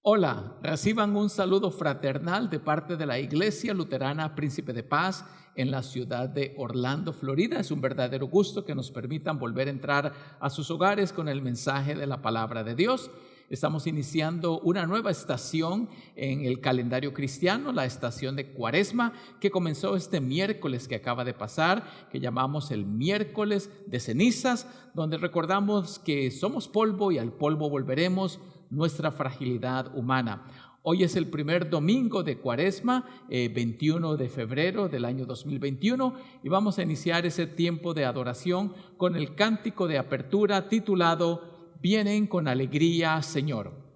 Hola, reciban un saludo fraternal de parte de la Iglesia Luterana Príncipe de Paz en la ciudad de Orlando, Florida. Es un verdadero gusto que nos permitan volver a entrar a sus hogares con el mensaje de la palabra de Dios. Estamos iniciando una nueva estación en el calendario cristiano, la estación de Cuaresma, que comenzó este miércoles que acaba de pasar, que llamamos el miércoles de cenizas, donde recordamos que somos polvo y al polvo volveremos, nuestra fragilidad humana. Hoy es el primer domingo de Cuaresma, 21 de febrero del año 2021, y vamos a iniciar ese tiempo de adoración con el cántico de apertura titulado Vienen con alegría, Señor.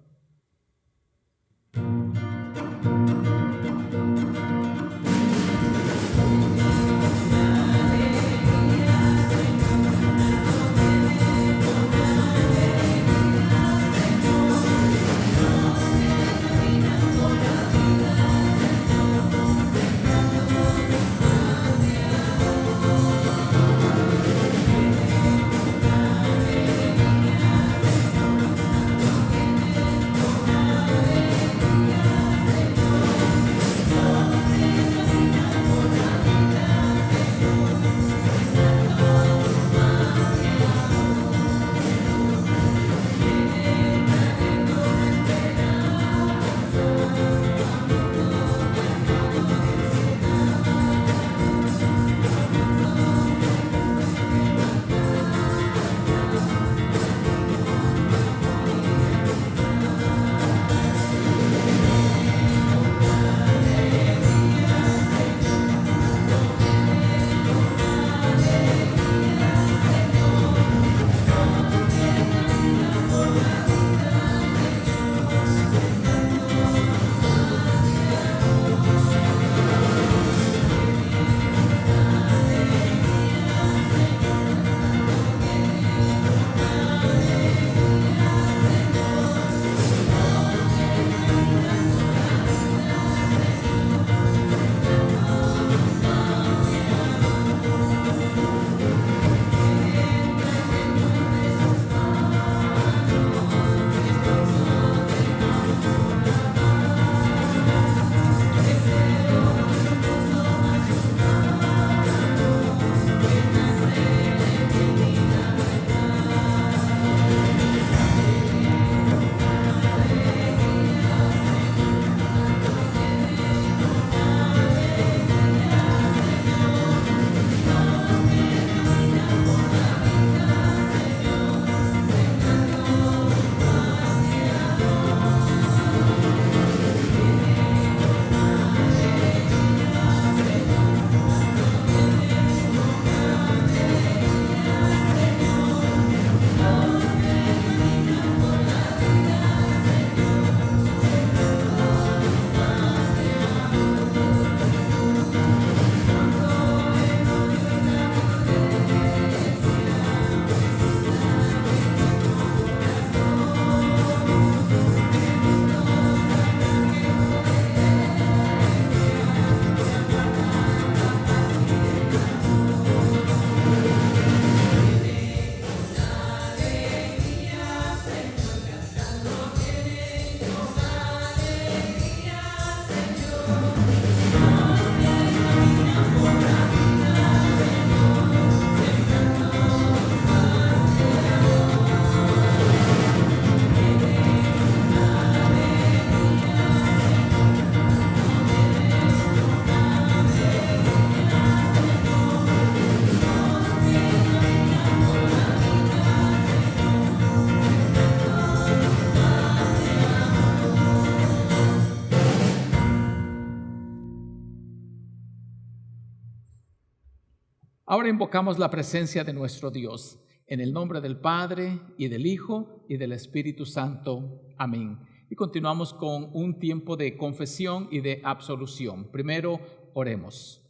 Ahora invocamos la presencia de nuestro Dios, en el nombre del Padre, y del Hijo, y del Espíritu Santo. Amén. Y continuamos con un tiempo de confesión y de absolución. Primero, oremos.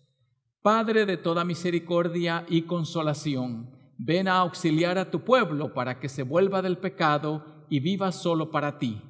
Padre de toda misericordia y consolación, ven a auxiliar a tu pueblo para que se vuelva del pecado y viva solo para ti.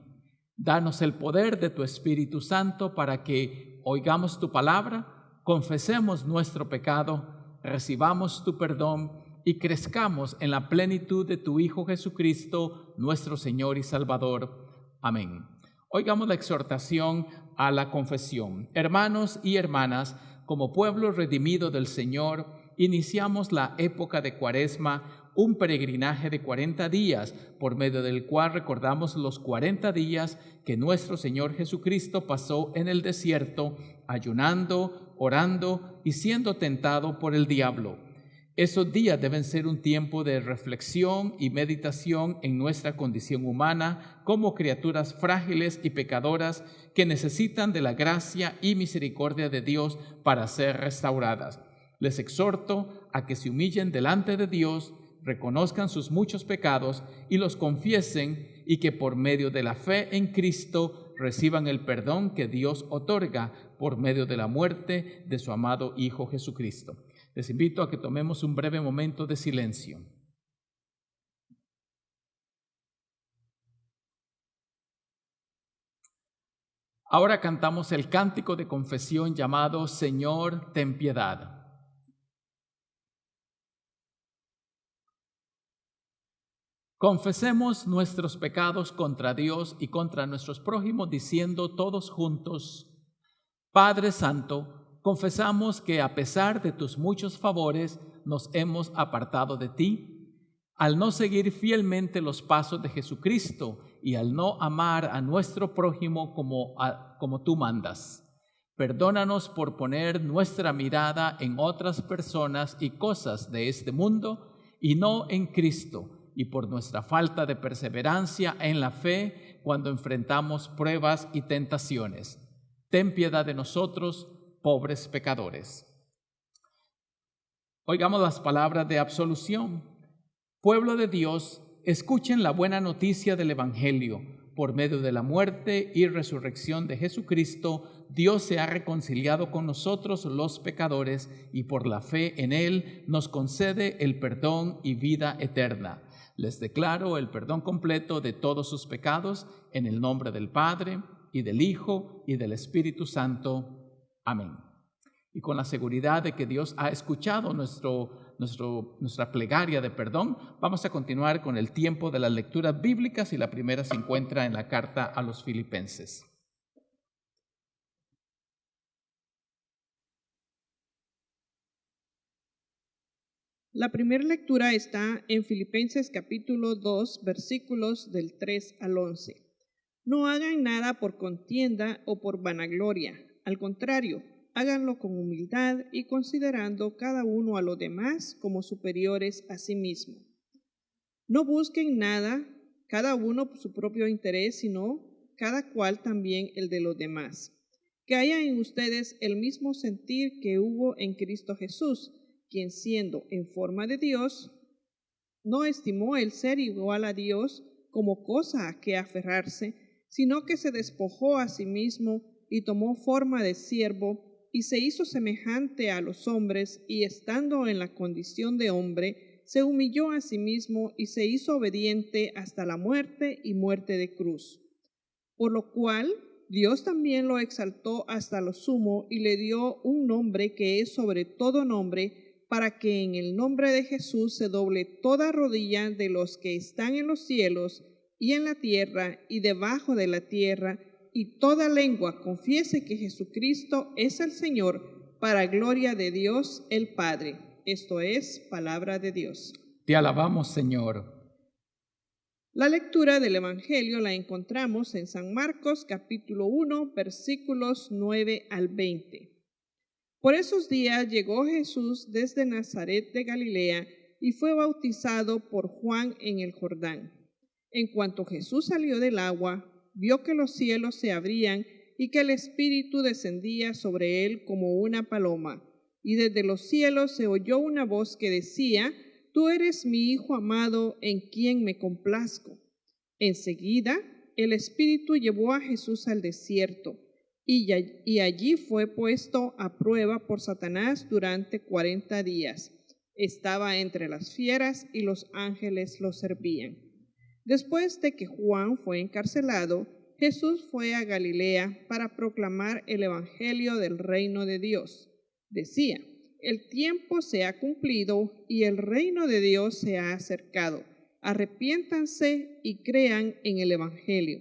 Danos el poder de tu Espíritu Santo para que oigamos tu palabra, confesemos nuestro pecado, recibamos tu perdón y crezcamos en la plenitud de tu Hijo Jesucristo, nuestro Señor y Salvador. Amén. Oigamos la exhortación a la confesión. Hermanos y hermanas, como pueblo redimido del Señor, iniciamos la época de Cuaresma, un peregrinaje de 40 días, por medio del cual recordamos los 40 días que nuestro Señor Jesucristo pasó en el desierto, ayunando, orando y siendo tentado por el diablo. Esos días deben ser un tiempo de reflexión y meditación en nuestra condición humana como criaturas frágiles y pecadoras que necesitan de la gracia y misericordia de Dios para ser restauradas. Les exhorto a que se humillen delante de Dios, reconozcan sus muchos pecados y los confiesen, y que por medio de la fe en Cristo reciban el perdón que Dios otorga por medio de la muerte de su amado Hijo Jesucristo. Les invito a que tomemos un breve momento de silencio. Ahora cantamos el cántico de confesión llamado Señor, ten piedad. Confesemos nuestros pecados contra Dios y contra nuestros prójimos, diciendo todos juntos: Padre Santo, confesamos que a pesar de tus muchos favores nos hemos apartado de ti, al no seguir fielmente los pasos de Jesucristo y al no amar a nuestro prójimo como tú mandas. Perdónanos por poner nuestra mirada en otras personas y cosas de este mundo y no en Cristo, y por nuestra falta de perseverancia en la fe cuando enfrentamos pruebas y tentaciones. Ten piedad de nosotros, pobres pecadores. Oigamos las palabras de absolución. Pueblo de Dios, escuchen la buena noticia del Evangelio. Por medio de la muerte y resurrección de Jesucristo, Dios se ha reconciliado con nosotros los pecadores y por la fe en Él nos concede el perdón y vida eterna. Les declaro el perdón completo de todos sus pecados en el nombre del Padre y del Hijo y del Espíritu Santo. Amén. Y con la seguridad de que Dios ha escuchado nuestra plegaria de perdón, vamos a continuar con el tiempo de las lecturas bíblicas, y la primera se encuentra en la carta a los Filipenses. La primera lectura está en Filipenses capítulo 2, versículos del 3 al 11. No hagan nada por contienda o por vanagloria, al contrario, háganlo con humildad y considerando cada uno a los demás como superiores a sí mismo. No busquen nada, cada uno por su propio interés, sino cada cual también el de los demás. Que haya en ustedes el mismo sentir que hubo en Cristo Jesús, quien siendo en forma de Dios, no estimó el ser igual a Dios como cosa a que aferrarse, sino que se despojó a sí mismo y tomó forma de siervo y se hizo semejante a los hombres, y estando en la condición de hombre, se humilló a sí mismo y se hizo obediente hasta la muerte y muerte de cruz. Por lo cual Dios también lo exaltó hasta lo sumo y le dio un nombre que es sobre todo nombre, para que en el nombre de Jesús se doble toda rodilla de los que están en los cielos y en la tierra y debajo de la tierra, y toda lengua confiese que Jesucristo es el Señor, para gloria de Dios el Padre. Esto es palabra de Dios. Te alabamos, Señor. La lectura del Evangelio la encontramos en San Marcos capítulo 1, versículos 9 al 20. Por esos días llegó Jesús desde Nazaret de Galilea y fue bautizado por Juan en el Jordán. En cuanto Jesús salió del agua, vio que los cielos se abrían y que el Espíritu descendía sobre él como una paloma. Y desde los cielos se oyó una voz que decía: Tú eres mi Hijo amado, en quien me complazco. Enseguida, el Espíritu llevó a Jesús al desierto, y allí fue puesto a prueba por Satanás durante 40 días. Estaba entre las fieras y los ángeles lo servían. Después de que Juan fue encarcelado, Jesús fue a Galilea para proclamar el evangelio del reino de Dios. Decía: El tiempo se ha cumplido y el reino de Dios se ha acercado. Arrepiéntanse y crean en el evangelio.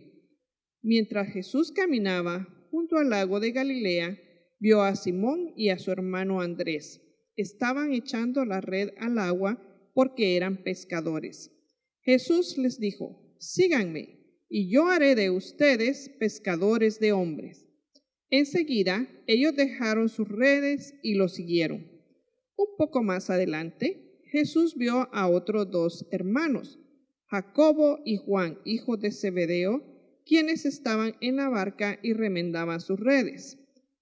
Mientras Jesús caminaba junto al lago de Galilea, vio a Simón y a su hermano Andrés. Estaban echando la red al agua porque eran pescadores. Jesús les dijo: síganme, y yo haré de ustedes pescadores de hombres. Enseguida, ellos dejaron sus redes y lo siguieron. Un poco más adelante, Jesús vio a otros dos hermanos, Jacobo y Juan, hijos de Zebedeo, quienes estaban en la barca y remendaban sus redes.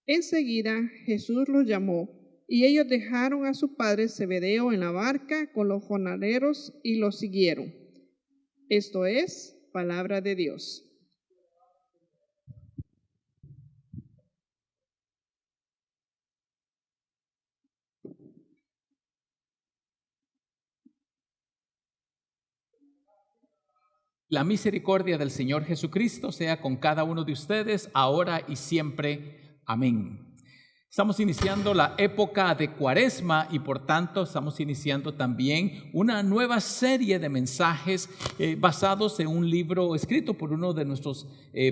Enseguida Jesús los llamó, y ellos dejaron a su padre Zebedeo en la barca con los jornaleros y los siguieron. Esto es palabra de Dios. La misericordia del Señor Jesucristo sea con cada uno de ustedes, ahora y siempre. Amén. Estamos iniciando la época de Cuaresma y por tanto estamos iniciando también una nueva serie de mensajes basados en un libro escrito por uno de nuestros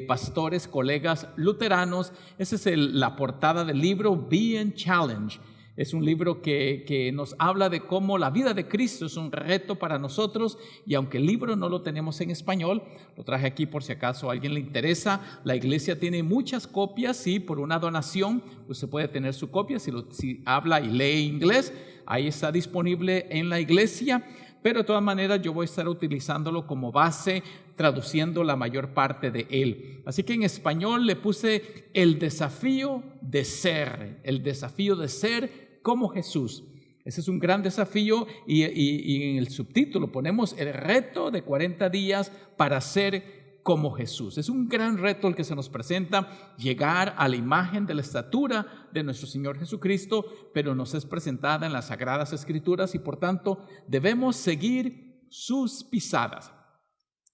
pastores, colegas luteranos. Esa es la portada del libro, Being Challenged. Es un libro que nos habla de cómo la vida de Cristo es un reto para nosotros, y aunque el libro no lo tenemos en español, lo traje aquí por si acaso a alguien le interesa. La iglesia tiene muchas copias y por una donación usted puede tener su copia. Si habla y lee inglés, ahí está disponible en la iglesia, pero de todas maneras yo voy a estar utilizándolo como base, traduciendo la mayor parte de él. Así que en español le puse el desafío de ser como Jesús. Ese es un gran desafío y en el subtítulo ponemos el reto de 40 días para ser como Jesús. Es un gran reto el que se nos presenta, llegar a la imagen de la estatura de nuestro Señor Jesucristo, pero nos es presentada en las Sagradas Escrituras y por tanto debemos seguir sus pisadas.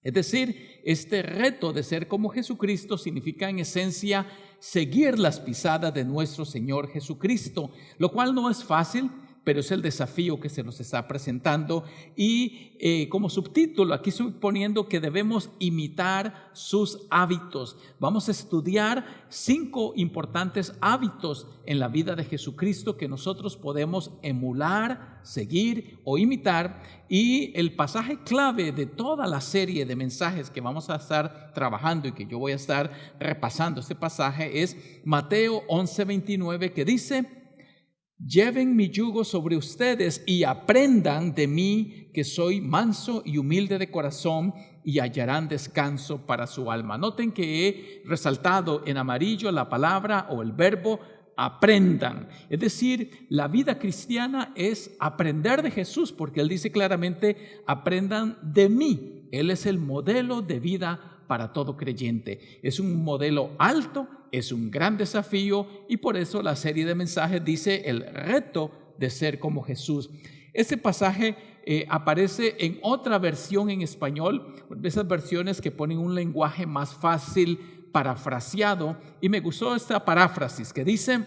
Es decir, este reto de ser como Jesucristo significa en esencia seguir las pisadas de nuestro Señor Jesucristo, lo cual no es fácil, pero es el desafío que se nos está presentando. Y como subtítulo aquí estoy poniendo que debemos imitar sus hábitos. Vamos a estudiar 5 importantes hábitos en la vida de Jesucristo que nosotros podemos emular, seguir o imitar. Y el pasaje clave de toda la serie de mensajes que vamos a estar trabajando y que yo voy a estar repasando este pasaje es Mateo 11:29, que dice: lleven mi yugo sobre ustedes y aprendan de mí, que soy manso y humilde de corazón, y hallarán descanso para su alma. Noten que he resaltado en amarillo la palabra o el verbo aprendan. Es decir, la vida cristiana es aprender de Jesús, porque Él dice claramente: aprendan de mí. Él es el modelo de vida para todo creyente. Es un modelo alto, es un gran desafío, y por eso la serie de mensajes dice el reto de ser como Jesús. Este pasaje aparece en otra versión en español, esas versiones que ponen un lenguaje más fácil, parafraseado, y me gustó esta paráfrasis que dice: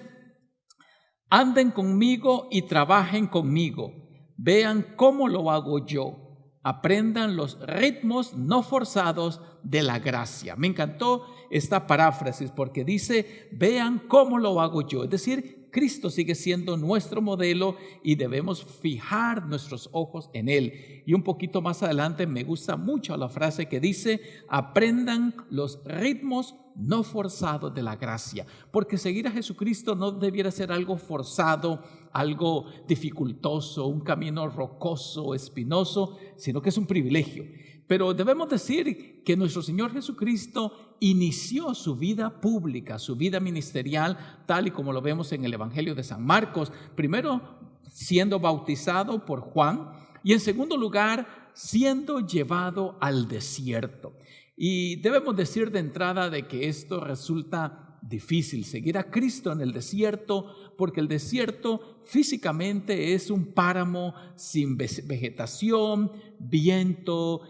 anden conmigo y trabajen conmigo, vean cómo lo hago yo. Aprendan los ritmos no forzados de la gracia. Me encantó esta paráfrasis porque dice: vean cómo lo hago yo. Es decir, Cristo sigue siendo nuestro modelo y debemos fijar nuestros ojos en Él. Y un poquito más adelante me gusta mucho la frase que dice: aprendan los ritmos no forzados de la gracia. Porque seguir a Jesucristo no debiera ser algo forzado, algo dificultoso, un camino rocoso, espinoso, sino que es un privilegio. Pero debemos decir que nuestro Señor Jesucristo inició su vida pública, su vida ministerial, tal y como lo vemos en el Evangelio de San Marcos, primero siendo bautizado por Juan y en segundo lugar siendo llevado al desierto. Y debemos decir de entrada de que esto resulta difícil, seguir a Cristo en el desierto, porque el desierto físicamente es un páramo sin vegetación, viento,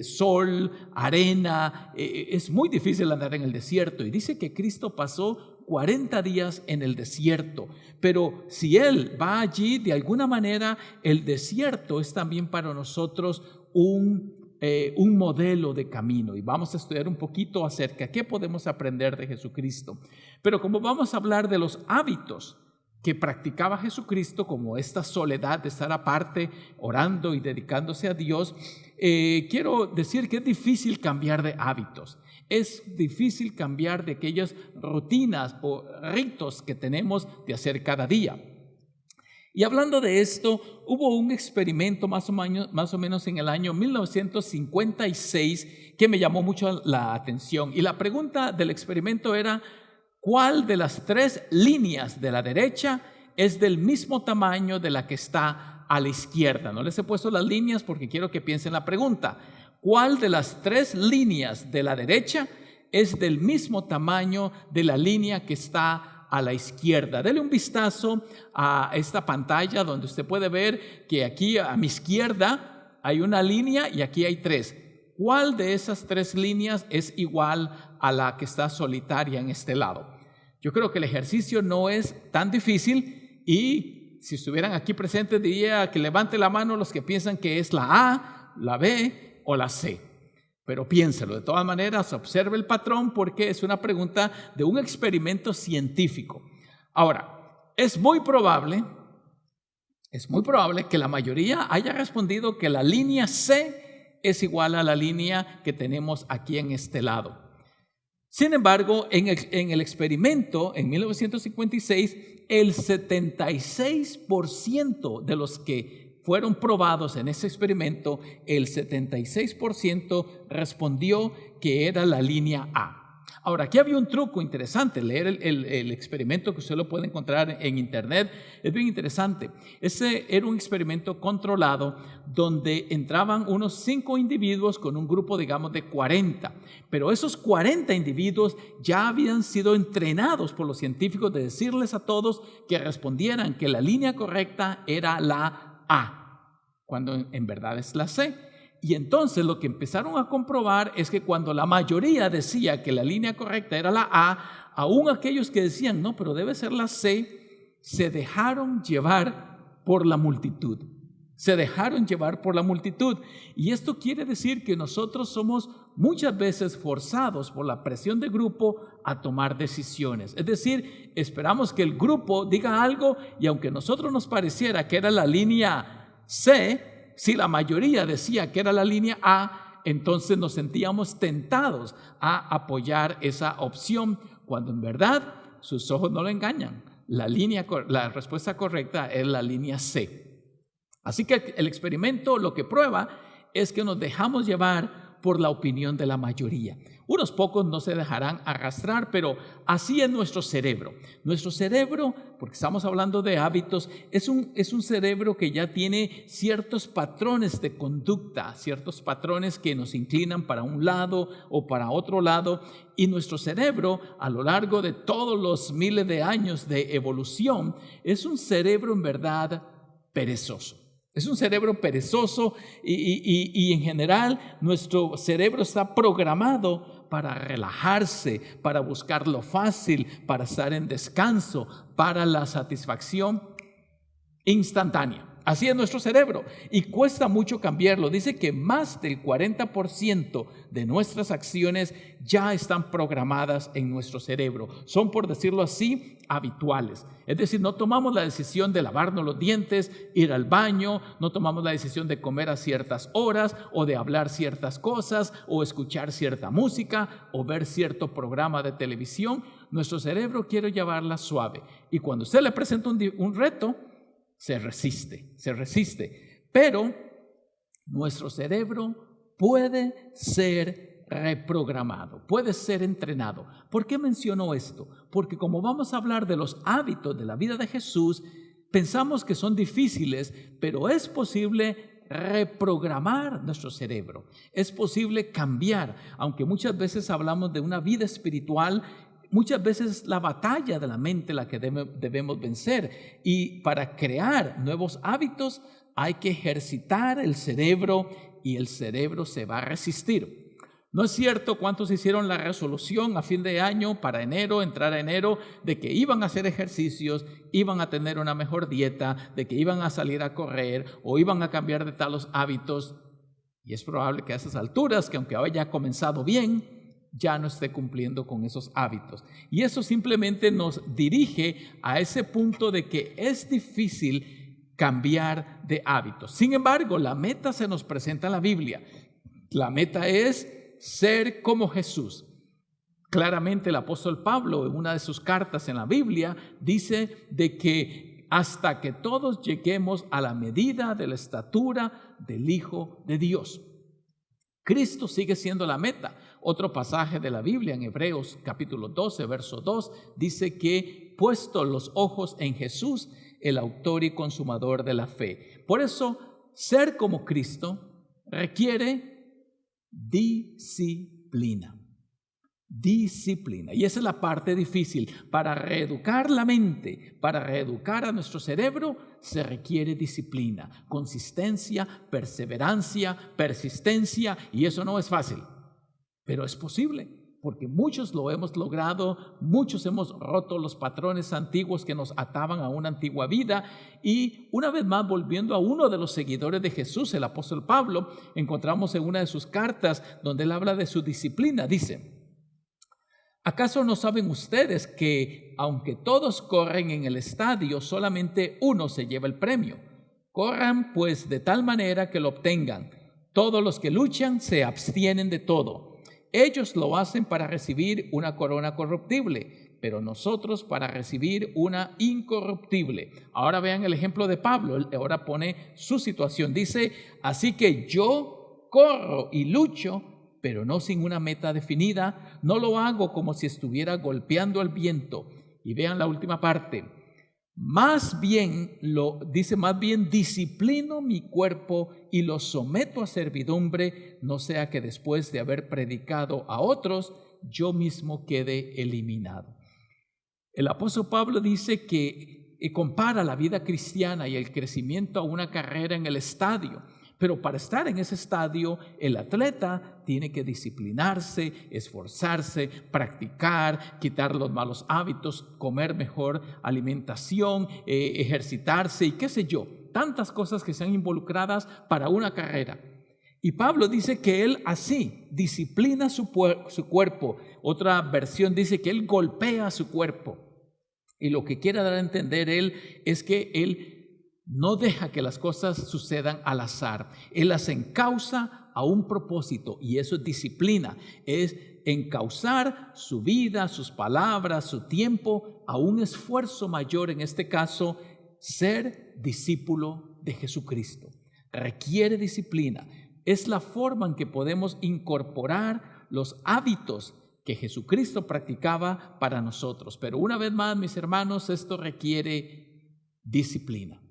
sol, arena. Es muy difícil andar en el desierto, y dice que Cristo pasó 40 días en el desierto, pero si Él va allí, de alguna manera el desierto es también para nosotros un un modelo de camino y vamos a estudiar un poquito acerca de qué podemos aprender de Jesucristo. Pero como vamos a hablar de los hábitos que practicaba Jesucristo, como esta soledad de estar aparte, orando y dedicándose a Dios, quiero decir que es difícil cambiar de hábitos. Es difícil cambiar de aquellas rutinas o ritos que tenemos de hacer cada día. Y hablando de esto, hubo un experimento más o menos en el año 1956 que me llamó mucho la atención. Y la pregunta del experimento era: ¿cuál de las 3 líneas de la derecha es del mismo tamaño de la que está a la izquierda? No les he puesto las líneas porque quiero que piensen la pregunta. ¿Cuál de las 3 líneas de la derecha es del mismo tamaño de la línea que está a la izquierda? Dele un vistazo a esta pantalla donde usted puede ver que aquí a mi izquierda hay una línea y aquí hay 3. ¿Cuál de esas 3 líneas es igual a la que está solitaria en este lado? Yo creo que el ejercicio no es tan difícil y si estuvieran aquí presentes diría que levante la mano los que piensan que es la A, la B o la C. Pero piénselo, de todas maneras, observe el patrón porque es una pregunta de un experimento científico. Ahora, es muy probable que la mayoría haya respondido que la línea C es igual a la línea que tenemos aquí en este lado. Sin embargo, en el experimento, en 1956, el 76% de los que fueron probados en ese experimento, el 76% respondió que era la línea A. Ahora, aquí había un truco interesante, leer el experimento que usted lo puede encontrar en internet, es bien interesante. Ese era un experimento controlado donde entraban unos 5 individuos con un grupo, digamos, de 40, pero esos 40 individuos ya habían sido entrenados por los científicos de decirles a todos que respondieran que la línea correcta era la A, cuando en verdad es la C. Y entonces lo que empezaron a comprobar es que cuando la mayoría decía que la línea correcta era la A, aún aquellos que decían, no, pero debe ser la C, se dejaron llevar por la multitud. Se dejaron llevar por la multitud. Y esto quiere decir que nosotros somos muchas veces forzados por la presión de grupo a tomar decisiones. Es decir, esperamos que el grupo diga algo y aunque a nosotros nos pareciera que era la línea C, si la mayoría decía que era la línea A, entonces nos sentíamos tentados a apoyar esa opción, cuando en verdad sus ojos no lo engañan. La respuesta correcta es la línea C. Así que el experimento lo que prueba es que nos dejamos llevar por la opinión de la mayoría. Unos pocos no se dejarán arrastrar, pero así es nuestro cerebro. Nuestro cerebro, porque estamos hablando de hábitos, es un cerebro que ya tiene ciertos patrones de conducta, ciertos patrones que nos inclinan para un lado o para otro lado. Y nuestro cerebro, a lo largo de todos los miles de años de evolución, es un cerebro en verdad perezoso. Es un cerebro perezoso y en general nuestro cerebro está programado para relajarse, para buscar lo fácil, para estar en descanso, para la satisfacción instantánea. Así es nuestro cerebro y cuesta mucho cambiarlo. Dice que más del 40% de nuestras acciones ya están programadas en nuestro cerebro. Son, por decirlo así, habituales. Es decir, no tomamos la decisión de lavarnos los dientes, ir al baño, no tomamos la decisión de comer a ciertas horas o de hablar ciertas cosas o escuchar cierta música o ver cierto programa de televisión. Nuestro cerebro quiere llevarla suave y cuando usted le presenta un reto, se resiste, pero nuestro cerebro puede ser reprogramado, puede ser entrenado. ¿Por qué menciono esto? Porque como vamos a hablar de los hábitos de la vida de Jesús, pensamos que son difíciles, pero es posible reprogramar nuestro cerebro, es posible cambiar, aunque muchas veces hablamos de una vida espiritual. Muchas veces es la batalla de la mente la que debemos vencer y para crear nuevos hábitos hay que ejercitar el cerebro y el cerebro se va a resistir. ¿No es cierto cuántos hicieron la resolución a fin de año para enero, entrar a enero, de que iban a hacer ejercicios, iban a tener una mejor dieta, de que iban a salir a correr o iban a cambiar de talos hábitos? Y es probable que a esas alturas, que aunque haya comenzado bien, ya no esté cumpliendo con esos hábitos. Y eso simplemente nos dirige a ese punto de que es difícil cambiar de hábitos. Sin embargo, la meta se nos presenta en la Biblia. La meta es ser como Jesús. Claramente el apóstol Pablo, en una de sus cartas en la Biblia, dice de que hasta que todos lleguemos a la medida de la estatura del Hijo de Dios. Cristo sigue siendo la meta. Otro pasaje de la Biblia en Hebreos capítulo 12, verso 2, dice que puesto los ojos en Jesús, el autor y consumador de la fe. Por eso, ser como Cristo requiere disciplina. Disciplina. Y esa es la parte difícil. Para reeducar la mente, para reeducar a nuestro cerebro, se requiere disciplina, consistencia, perseverancia, persistencia, y eso no es fácil, pero es posible, porque muchos lo hemos logrado, muchos hemos roto los patrones antiguos que nos ataban a una antigua vida. Y una vez más, volviendo a uno de los seguidores de Jesús, el apóstol Pablo, encontramos en una de sus cartas donde él habla de su disciplina. Dice: ¿acaso no saben ustedes que, aunque todos corren en el estadio, solamente uno se lleva el premio? Corran pues de tal manera que lo obtengan. Todos los que luchan se abstienen de todo. Ellos lo hacen para recibir una corona corruptible, pero nosotros para recibir una incorruptible. Ahora vean el ejemplo de Pablo. Él ahora pone su situación. Dice: así que yo corro y lucho, pero no sin una meta definida. No lo hago como si estuviera golpeando al viento. Y vean la última parte. Más bien disciplino mi cuerpo y lo someto a servidumbre, no sea que después de haber predicado a otros, yo mismo quede eliminado. El apóstol Pablo dice que compara la vida cristiana y el crecimiento a una carrera en el estadio. Pero para estar en ese estadio, el atleta tiene que disciplinarse, esforzarse, practicar, quitar los malos hábitos, comer mejor alimentación, ejercitarse y qué sé yo, tantas cosas que sean involucradas para una carrera. Y Pablo dice que él así disciplina su cuerpo. Otra versión dice que él golpea su cuerpo. Y lo que quiere dar a entender él es que él no deja que las cosas sucedan al azar. Él las encausa a un propósito, y eso es disciplina. Es encauzar su vida, sus palabras, su tiempo a un esfuerzo mayor, en este caso, ser discípulo de Jesucristo. Requiere disciplina. Es la forma en que podemos incorporar los hábitos que Jesucristo practicaba para nosotros. Pero una vez más, mis hermanos, esto requiere disciplina,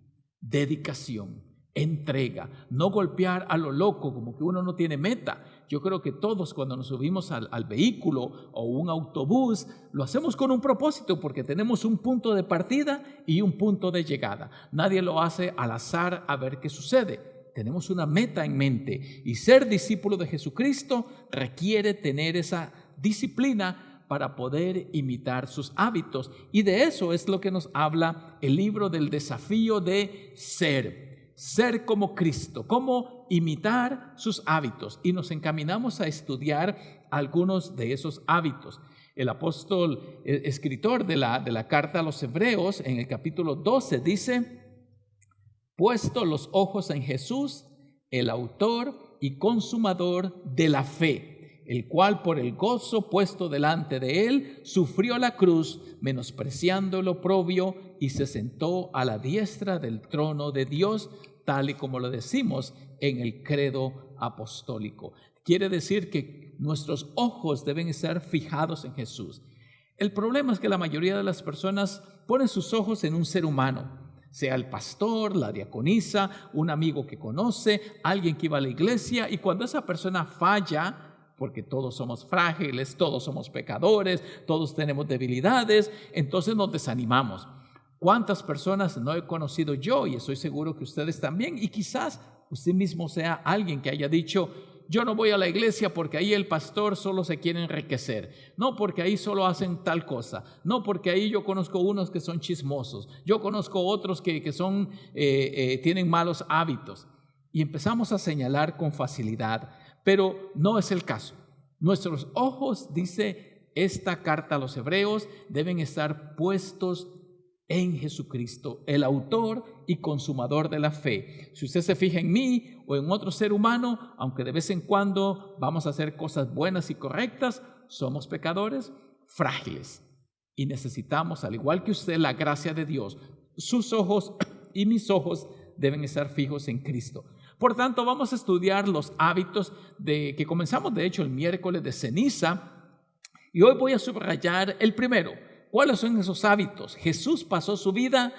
dedicación, entrega, no golpear a lo loco como que uno no tiene meta. Yo creo que todos, cuando nos subimos al vehículo o un autobús, lo hacemos con un propósito, porque tenemos un punto de partida y un punto de llegada. Nadie lo hace al azar a ver qué sucede. Tenemos una meta en mente, y ser discípulo de Jesucristo requiere tener esa disciplina para poder imitar sus hábitos. Y de eso es lo que nos habla el libro del desafío de ser como Cristo, cómo imitar sus hábitos. Y nos encaminamos a estudiar algunos de esos hábitos. El apóstol, escritor de la carta a los Hebreos, en el capítulo 12 dice: puesto los ojos en Jesús, el autor y consumador de la fe, el cual por el gozo puesto delante de él sufrió la cruz, menospreciando el oprobio, y se sentó a la diestra del trono de Dios, tal y como lo decimos en el credo apostólico. Quiere decir que nuestros ojos deben estar fijados en Jesús. El problema es que la mayoría de las personas ponen sus ojos en un ser humano, sea el pastor, la diaconisa, un amigo que conoce, alguien que iba a la iglesia, y cuando esa persona falla, porque todos somos frágiles, todos somos pecadores, todos tenemos debilidades, entonces nos desanimamos. ¿Cuántas personas no he conocido yo? Y estoy seguro que ustedes también, y quizás usted mismo sea alguien que haya dicho: yo no voy a la iglesia porque ahí el pastor solo se quiere enriquecer. No, porque ahí solo hacen tal cosa. No, porque ahí yo conozco unos que son chismosos. Yo conozco otros que tienen malos hábitos. y empezamos a señalar con facilidad, pero no es el caso. Nuestros ojos, dice esta carta a los hebreos, deben estar puestos en Jesucristo, el autor y consumador de la fe. Si usted se fija en mí o en otro ser humano, aunque de vez en cuando vamos a hacer cosas buenas y correctas, somos pecadores frágiles y necesitamos, al igual que usted, la gracia de Dios. Sus ojos y mis ojos deben estar fijos en Cristo. Por tanto, vamos a estudiar los hábitos que comenzamos, de hecho, el miércoles de ceniza, y hoy voy a subrayar el primero. ¿Cuáles son esos hábitos? Jesús pasó su vida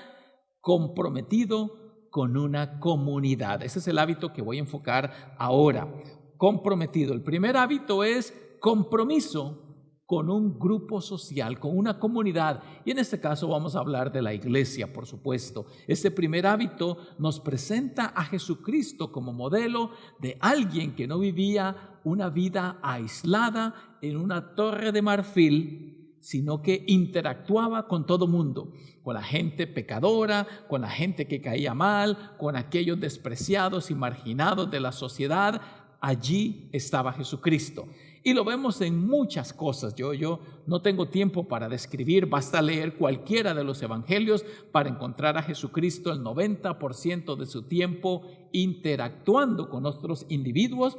comprometido con una comunidad. Ese es el hábito que voy a enfocar ahora. Comprometido. El primer hábito es compromiso con un grupo social, con una comunidad. Y en este caso vamos a hablar de la iglesia, por supuesto. Este primer hábito nos presenta a Jesucristo como modelo de alguien que no vivía una vida aislada en una torre de marfil, sino que interactuaba con todo mundo, con la gente pecadora, con la gente que caía mal, con aquellos despreciados y marginados de la sociedad. Allí estaba Jesucristo. Y lo vemos en muchas cosas. Yo no tengo tiempo para describir, basta leer cualquiera de los evangelios para encontrar a Jesucristo el 90% de su tiempo interactuando con otros individuos.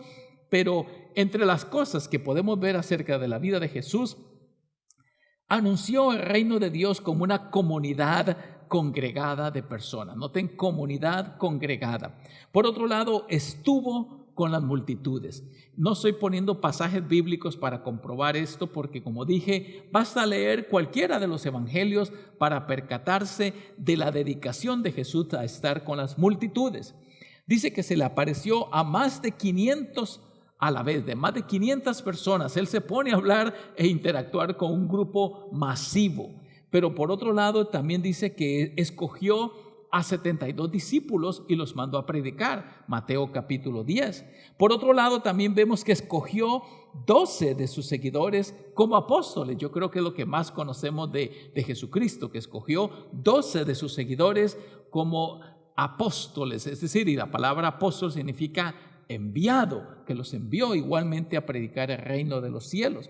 Pero entre las cosas que podemos ver acerca de la vida de Jesús, anunció el reino de Dios como una comunidad congregada de personas. Noten, comunidad congregada. Por otro lado, estuvo con las multitudes. No estoy poniendo pasajes bíblicos para comprobar esto porque, como dije, basta leer cualquiera de los evangelios para percatarse de la dedicación de Jesús a estar con las multitudes. Dice que se le apareció a más de 500 a la vez, de más de 500 personas. Él se pone a hablar e interactuar con un grupo masivo. Pero por otro lado también dice que escogió a 72 discípulos y los mandó a predicar, Mateo capítulo 10. Por otro lado también vemos que escogió 12 de sus seguidores como apóstoles. Yo creo que es lo que más conocemos de Jesucristo, que escogió 12 de sus seguidores como apóstoles, es decir, y la palabra apóstol significa enviado, que los envió igualmente a predicar el reino de los cielos.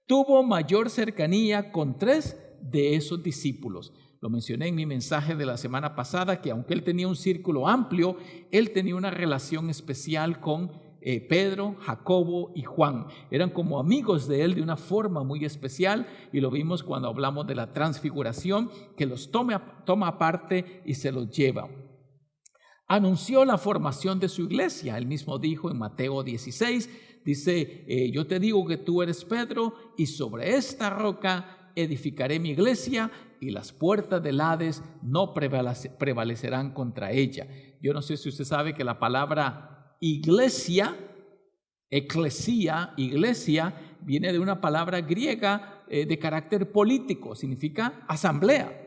Tuvo mayor cercanía con 3 de esos discípulos. Lo mencioné en mi mensaje de la semana pasada, que aunque él tenía un círculo amplio, él tenía una relación especial con Pedro, Jacobo y Juan. Eran como amigos de él de una forma muy especial, y lo vimos cuando hablamos de la transfiguración, que los toma aparte y se los lleva. Anunció la formación de su iglesia. Él mismo dijo en Mateo 16, dice, yo te digo que tú eres Pedro, y sobre esta roca edificaré mi iglesia, y las puertas del Hades no prevalecerán contra ella. Yo no sé si usted sabe que la palabra iglesia, eclesía, iglesia, viene de una palabra griega de carácter político, significa asamblea.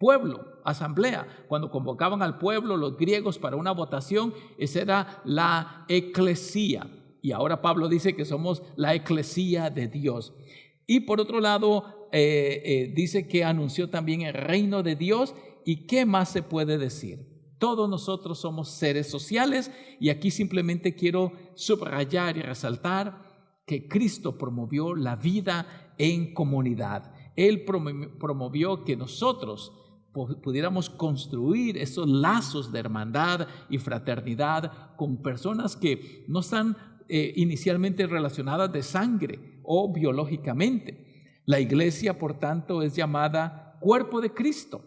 Pueblo, asamblea. Cuando convocaban al pueblo los griegos para una votación, esa era la eclesía. Y ahora Pablo dice que somos la eclesía de Dios. Y por otro lado, dice que anunció también el reino de Dios. ¿Y qué más se puede decir? Todos nosotros somos seres sociales, y aquí simplemente quiero subrayar y resaltar que Cristo promovió la vida en comunidad. Él promovió que nosotros pudiéramos construir esos lazos de hermandad y fraternidad con personas que no están inicialmente relacionadas de sangre o biológicamente. La iglesia, por tanto, es llamada cuerpo de Cristo.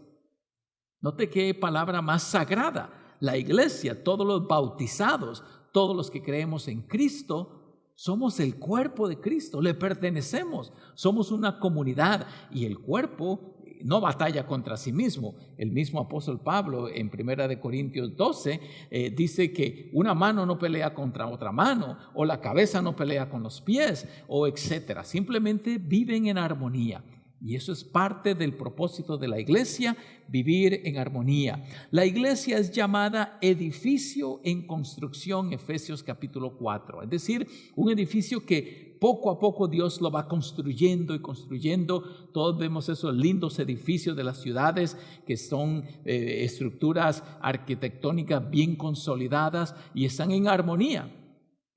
Note qué palabra más sagrada. La iglesia, todos los bautizados, todos los que creemos en Cristo, somos el cuerpo de Cristo, le pertenecemos, somos una comunidad, y el cuerpo no batalla contra sí mismo. El mismo apóstol Pablo en 1 Corintios 12 dice que una mano no pelea contra otra mano, o la cabeza no pelea con los pies, o etcétera. Simplemente viven en armonía. Y eso es parte del propósito de la iglesia, vivir en armonía. La iglesia es llamada edificio en construcción, Efesios capítulo 4. Es decir, un edificio que poco a poco Dios lo va construyendo y construyendo. Todos vemos esos lindos edificios de las ciudades que son estructuras arquitectónicas bien consolidadas y están en armonía.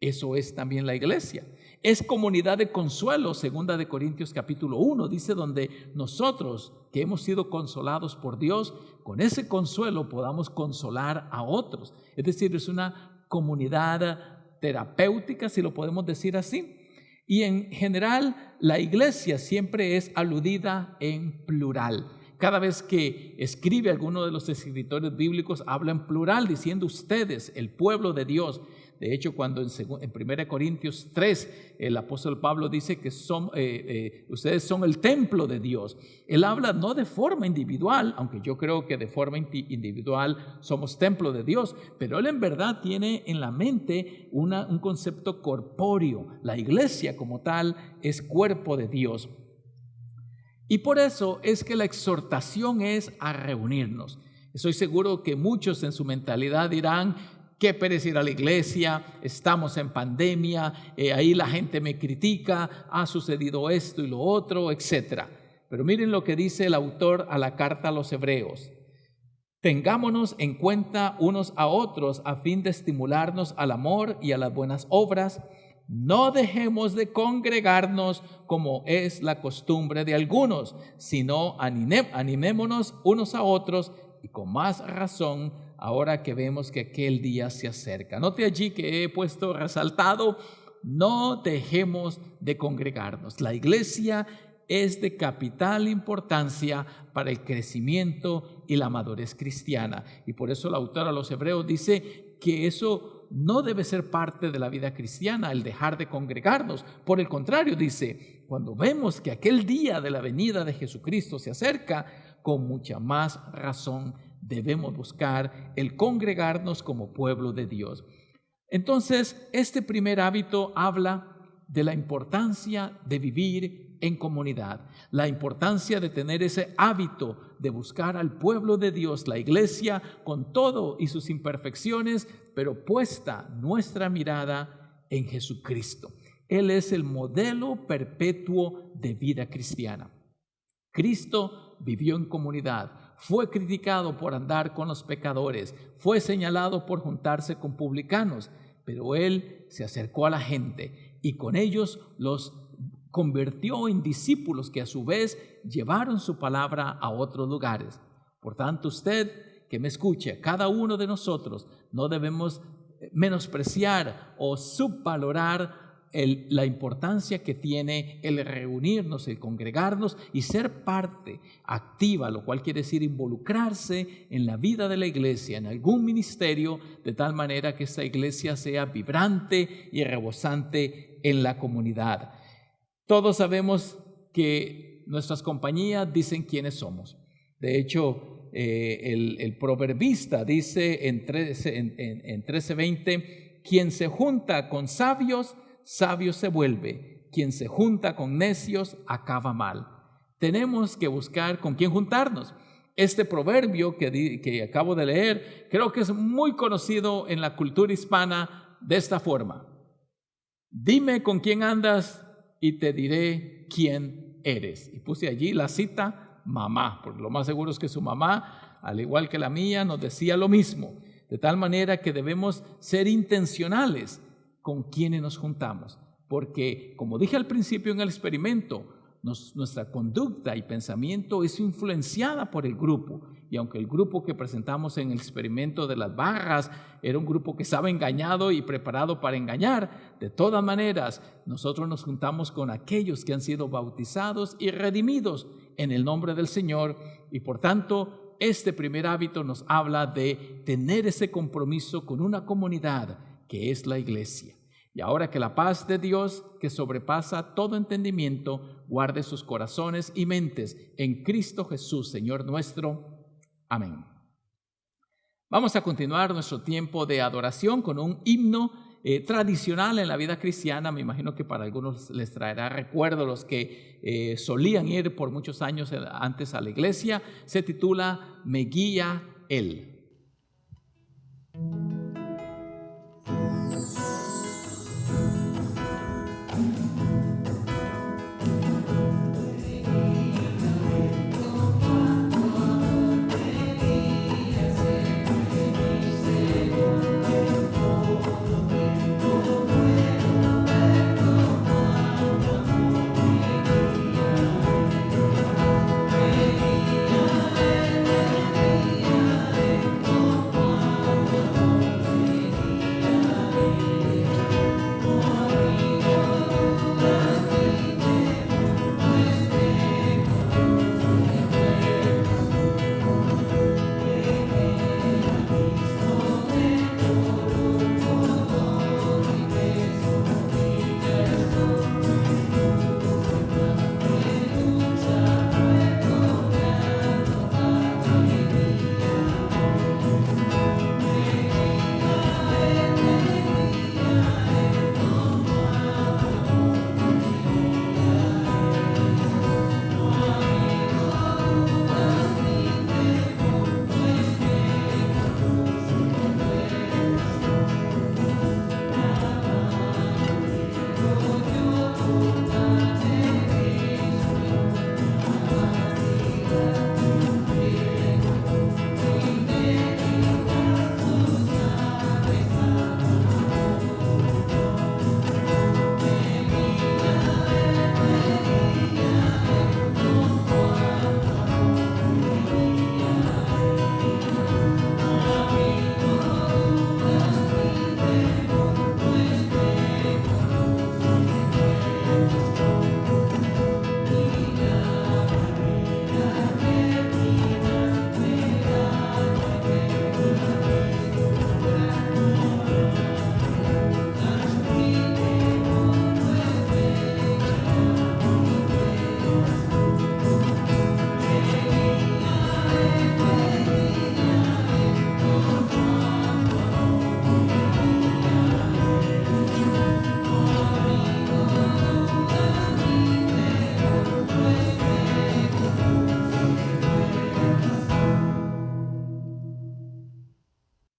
Eso es también la iglesia. Es comunidad de consuelo, 2 Corintios capítulo 1, dice, donde nosotros que hemos sido consolados por Dios, con ese consuelo podamos consolar a otros. Es decir, es una comunidad terapéutica, si lo podemos decir así. Y en general, la iglesia siempre es aludida en plural. Cada vez que escribe alguno de los escritores bíblicos, habla en plural, diciendo ustedes, el pueblo de Dios. De hecho, cuando en 1 Corintios 3 el apóstol Pablo dice que ustedes son el templo de Dios, él habla no de forma individual, aunque yo creo que de forma individual somos templo de Dios, pero él en verdad tiene en la mente un concepto corpóreo. La iglesia como tal es cuerpo de Dios. Y por eso es que la exhortación es a reunirnos. Estoy seguro que muchos en su mentalidad dirán: qué pereza ir a la iglesia, estamos en pandemia, ahí la gente me critica, ha sucedido esto y lo otro, etc. Pero miren lo que dice el autor a la carta a los Hebreos: tengámonos en cuenta unos a otros a fin de estimularnos al amor y a las buenas obras. No dejemos de congregarnos como es la costumbre de algunos, sino animémonos unos a otros, y con más razón ahora que vemos que aquel día se acerca. Note allí que he puesto resaltado: no dejemos de congregarnos. La iglesia es de capital importancia para el crecimiento y la madurez cristiana. Y por eso el autor a los Hebreos dice que eso no debe ser parte de la vida cristiana, el dejar de congregarnos. Por el contrario, dice, cuando vemos que aquel día de la venida de Jesucristo se acerca, con mucha más razón debemos buscar el congregarnos como pueblo de Dios. Entonces, este primer hábito habla de la importancia de vivir en comunidad, la importancia de tener ese hábito de buscar al pueblo de Dios, la iglesia, con todo y sus imperfecciones, pero puesta nuestra mirada en Jesucristo. Él es el modelo perpetuo de vida cristiana. Cristo vivió en comunidad, fue criticado por andar con los pecadores, fue señalado por juntarse con publicanos, pero Él se acercó a la gente y con ellos los convirtió en discípulos que a su vez llevaron su palabra a otros lugares. Por tanto, usted que me escucha, cada uno de nosotros no debemos menospreciar o subvalorar la importancia que tiene el reunirnos, el congregarnos y ser parte activa, lo cual quiere decir involucrarse en la vida de la iglesia, en algún ministerio, de tal manera que esta iglesia sea vibrante y rebosante en la comunidad. Todos sabemos que nuestras compañías dicen quiénes somos. De hecho, el proverbista dice en 13:20, quien se junta con sabios, sabio se vuelve. Quien se junta con necios, acaba mal. Tenemos que buscar con quién juntarnos. Este proverbio que acabo de leer, creo que es muy conocido en la cultura hispana de esta forma: dime con quién andas y te diré quién eres. Y puse allí la cita mamá, porque lo más seguro es que su mamá, al igual que la mía, nos decía lo mismo. De tal manera que debemos ser intencionales con quienes nos juntamos, porque como dije al principio en el experimento, nuestra conducta y pensamiento es influenciada por el grupo, y aunque el grupo que presentamos en el experimento de las barras era un grupo que estaba engañado y preparado para engañar, de todas maneras nosotros nos juntamos con aquellos que han sido bautizados y redimidos en el nombre del Señor, y por tanto este primer hábito nos habla de tener ese compromiso con una comunidad que es la iglesia. Y ahora que la paz de Dios, que sobrepasa todo entendimiento, guarde sus corazones y mentes en Cristo Jesús, Señor nuestro. Amén. Vamos a continuar nuestro tiempo de adoración con un himno tradicional en la vida cristiana. Me imagino que para algunos les traerá recuerdo los que solían ir por muchos años antes a la iglesia. Se titula Me guía Él.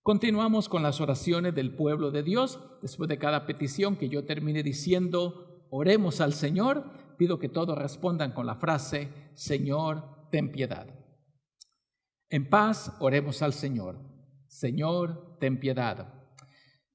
Continuamos con las oraciones del pueblo de Dios. Después de cada petición que yo termine diciendo, oremos al Señor, pido que todos respondan con la frase, Señor, ten piedad. En paz, oremos al Señor. Señor, ten piedad.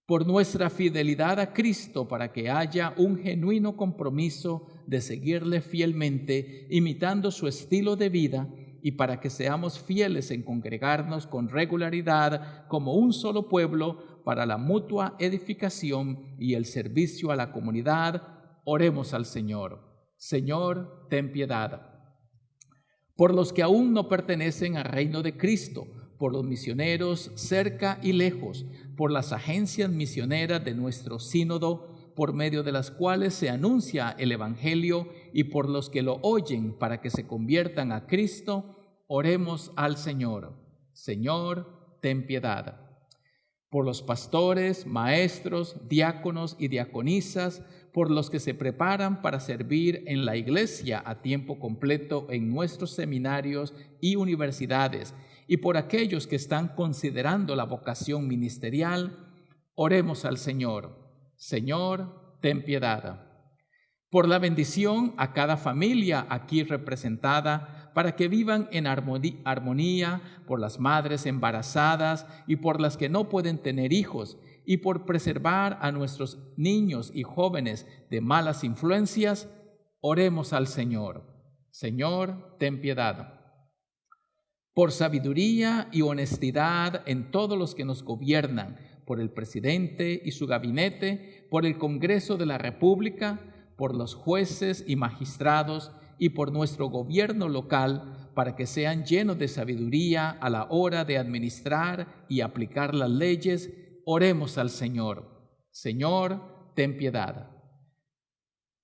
Por nuestra fidelidad a Cristo, para que haya un genuino compromiso de seguirle fielmente, imitando su estilo de vida, y para que seamos fieles en congregarnos con regularidad como un solo pueblo para la mutua edificación y el servicio a la comunidad, oremos al Señor. Señor, ten piedad. Por los que aún no pertenecen al reino de Cristo, por los misioneros cerca y lejos, por las agencias misioneras de nuestro sínodo, por medio de las cuales se anuncia el Evangelio, y por los que lo oyen para que se conviertan a Cristo, oremos al Señor. Señor, ten piedad. Por los pastores, maestros, diáconos y diaconisas, por los que se preparan para servir en la iglesia a tiempo completo en nuestros seminarios y universidades, y por aquellos que están considerando la vocación ministerial, oremos al Señor. Señor, ten piedad. Por la bendición a cada familia aquí representada, para que vivan en armonía, por las madres embarazadas y por las que no pueden tener hijos, y por preservar a nuestros niños y jóvenes de malas influencias, oremos al Señor. Señor, ten piedad. Por sabiduría y honestidad en todos los que nos gobiernan, por el presidente y su gabinete, por el Congreso de la República, por los jueces y magistrados y por nuestro gobierno local, para que sean llenos de sabiduría a la hora de administrar y aplicar las leyes, oremos al Señor. Señor, ten piedad.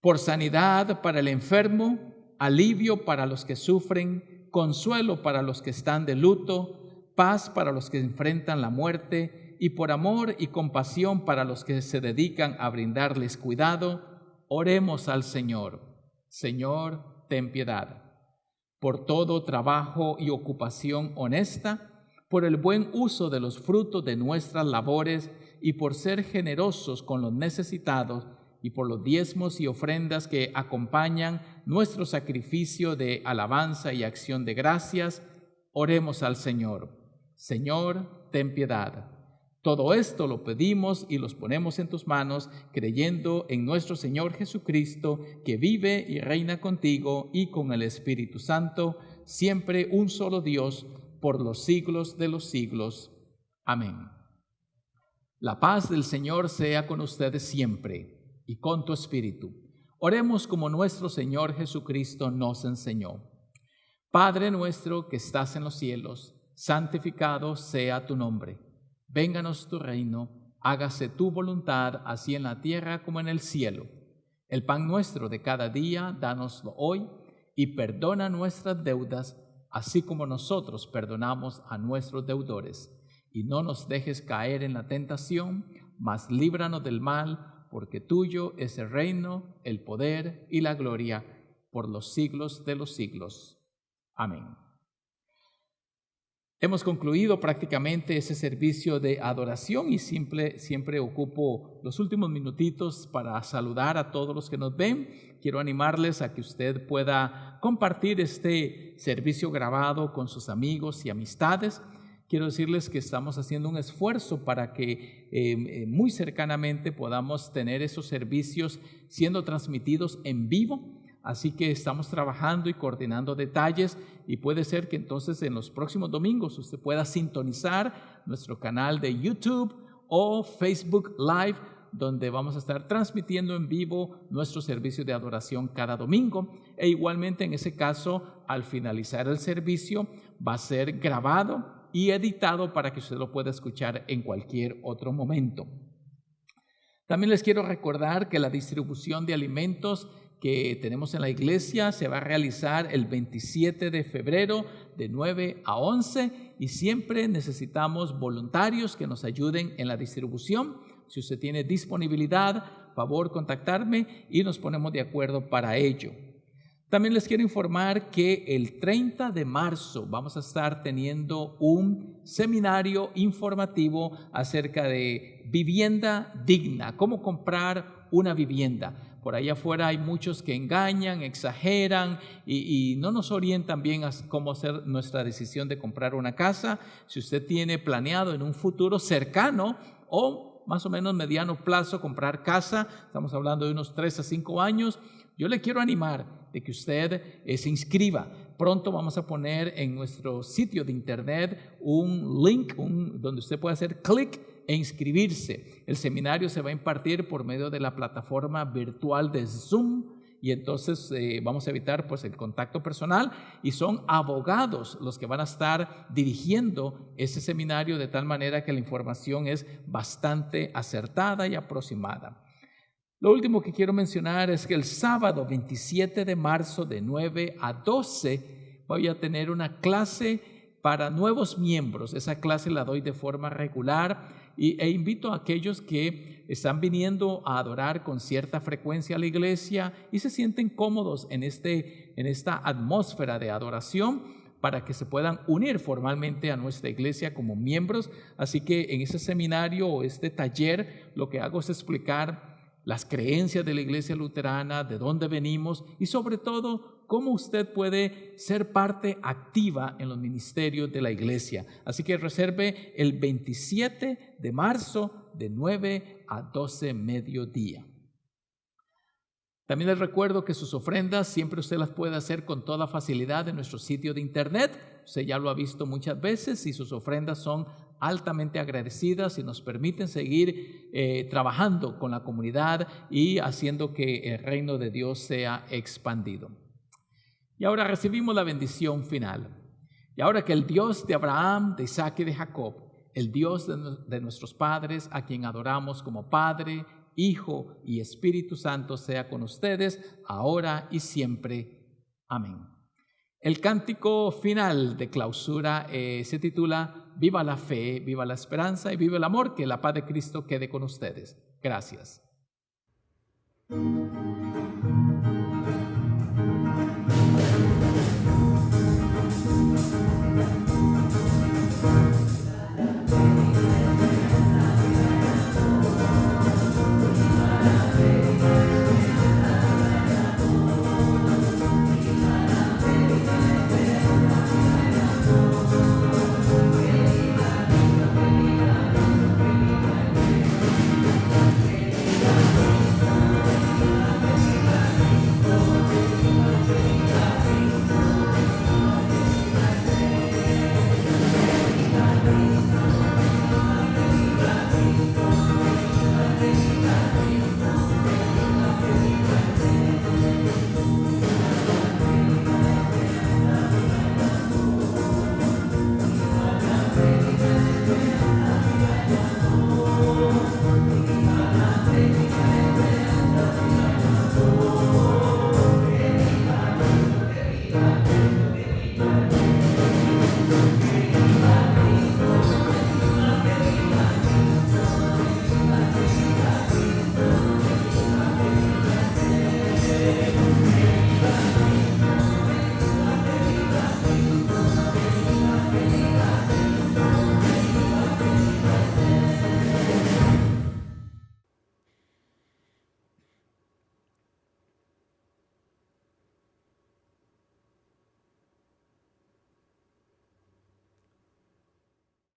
Por sanidad para el enfermo, alivio para los que sufren, consuelo para los que están de luto, paz para los que enfrentan la muerte, y por amor y compasión para los que se dedican a brindarles cuidado, oremos al Señor. Señor, ten piedad. Por todo trabajo y ocupación honesta, por el buen uso de los frutos de nuestras labores y por ser generosos con los necesitados y por los diezmos y ofrendas que acompañan nuestro sacrificio de alabanza y acción de gracias, oremos al Señor. Señor, ten piedad. Todo esto lo pedimos y los ponemos en tus manos, creyendo en nuestro Señor Jesucristo, que vive y reina contigo y con el Espíritu Santo, siempre un solo Dios, por los siglos de los siglos. Amén. La paz del Señor sea con ustedes siempre y con tu espíritu. Oremos como nuestro Señor Jesucristo nos enseñó. Padre nuestro que estás en los cielos, santificado sea tu nombre. Vénganos tu reino, hágase tu voluntad, así en la tierra como en el cielo. El pan nuestro de cada día, dánoslo hoy, y perdona nuestras deudas, así como nosotros perdonamos a nuestros deudores. Y no nos dejes caer en la tentación, mas líbranos del mal, porque tuyo es el reino, el poder y la gloria, por los siglos de los siglos. Amén. Hemos concluido prácticamente ese servicio de adoración y siempre ocupo los últimos minutitos para saludar a todos los que nos ven. Quiero animarles a que usted pueda compartir este servicio grabado con sus amigos y amistades. Quiero decirles que estamos haciendo un esfuerzo para que muy cercanamente podamos tener esos servicios siendo transmitidos en vivo. Así que estamos trabajando y coordinando detalles y puede ser que entonces en los próximos domingos usted pueda sintonizar nuestro canal de YouTube o Facebook Live, donde vamos a estar transmitiendo en vivo nuestro servicio de adoración cada domingo. E igualmente en ese caso, al finalizar el servicio, va a ser grabado y editado para que usted lo pueda escuchar en cualquier otro momento. También les quiero recordar que la distribución de alimentos que tenemos en la iglesia se va a realizar el 27 de febrero de 9 a 11 y siempre necesitamos voluntarios que nos ayuden en la distribución. Si usted tiene disponibilidad, favor contactarme y nos ponemos de acuerdo para ello. También les quiero informar que el 30 de marzo vamos a estar teniendo un seminario informativo acerca de vivienda digna, cómo comprar una vivienda. Por allá afuera hay muchos que engañan, exageran y no nos orientan bien a cómo hacer nuestra decisión de comprar una casa. Si usted tiene planeado en un futuro cercano o más o menos mediano plazo comprar casa, estamos hablando de unos 3 a 5 años, yo le quiero animar de que usted se inscriba. Pronto vamos a poner en nuestro sitio de internet un link donde usted puede hacer clic e inscribirse. El seminario se va a impartir por medio de la plataforma virtual de Zoom y entonces vamos a evitar pues el contacto personal y son abogados los que van a estar dirigiendo ese seminario de tal manera que la información es bastante acertada y aproximada. Lo último que quiero mencionar es que el sábado 27 de marzo de 9 a 12 voy a tener una clase para nuevos miembros. Esa clase la doy de forma regular e invito a aquellos que están viniendo a adorar con cierta frecuencia a la iglesia y se sienten cómodos en esta atmósfera de adoración para que se puedan unir formalmente a nuestra iglesia como miembros. Así que en ese seminario o este taller lo que hago es explicar las creencias de la iglesia luterana, de dónde venimos y sobre todo cómo usted puede ser parte activa en los ministerios de la iglesia. Así que reserve el 27 de marzo de 9 a 12 mediodía. También les recuerdo que sus ofrendas siempre usted las puede hacer con toda facilidad en nuestro sitio de internet. Usted ya lo ha visto muchas veces y sus ofrendas son altamente agradecidas y nos permiten seguir trabajando con la comunidad y haciendo que el reino de Dios sea expandido. Y ahora recibimos la bendición final. Y ahora que el Dios de Abraham, de Isaac y de Jacob, el Dios de nuestros padres, a quien adoramos como Padre, Hijo y Espíritu Santo, sea con ustedes, ahora y siempre. Amén. El cántico final de clausura se titula Viva la fe, viva la esperanza y viva el amor. Que la paz de Cristo quede con ustedes. Gracias.